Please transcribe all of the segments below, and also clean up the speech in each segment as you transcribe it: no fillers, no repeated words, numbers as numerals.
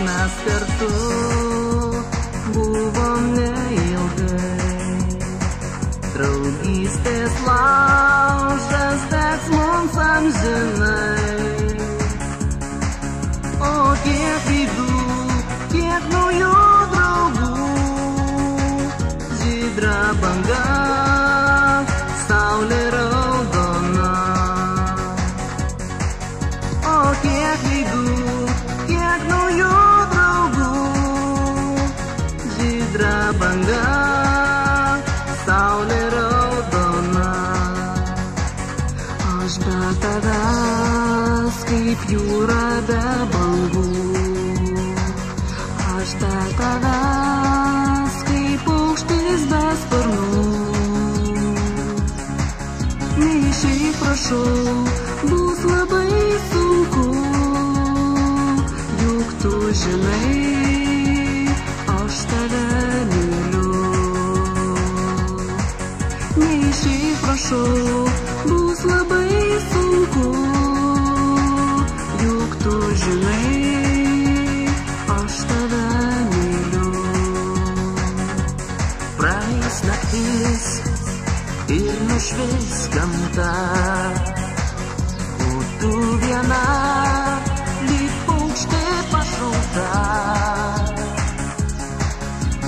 mes kartu buvom neilgai. Draugystės laužas degs mums amžinai. O kiek veidų, kiek naujų draugų, žydra banga, saulė raudona. O kiek veidų, kiek naujų draugų, žydra banga, saulė raudona. Aš be tavęs kaip jūra be bangų, aš be tavęs kaip paukštis be sparnų. Neišeik, prašau, bus labai sunku, juk tu žinai, aš tave myliu. Neišeik, prašau, bus labai sunku, juk tu žinai, aš tave myliu. Praeis naktis ir nušvis gamta, o tu viena lyg paukštė pašauta.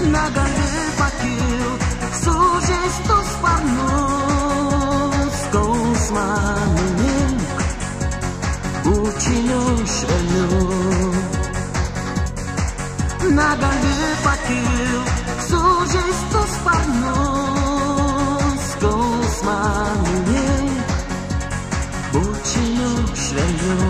Negali pakilt sužeistus sparnus, skausmą numink bučiniu švelniu. Negali pakilt sužeistus sparnus, skausmą numink bučiniu švelniu.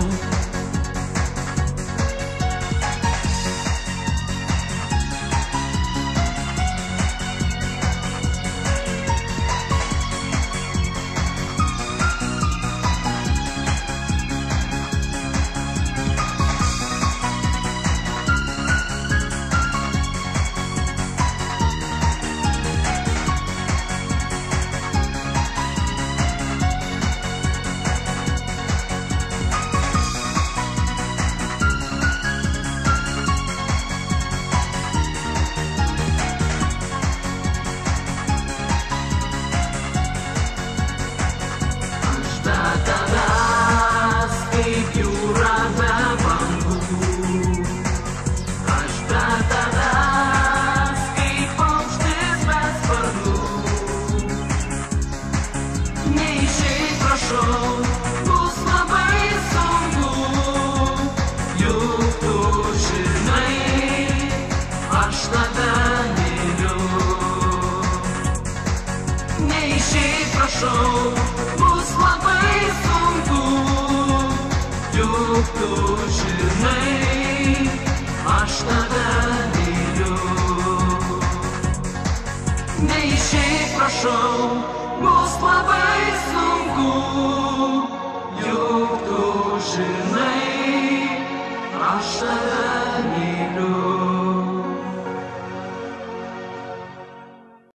Bus labai sunku, juk tu žinai, aš tave myliu. Neišeik, prašau, bus labai sunku.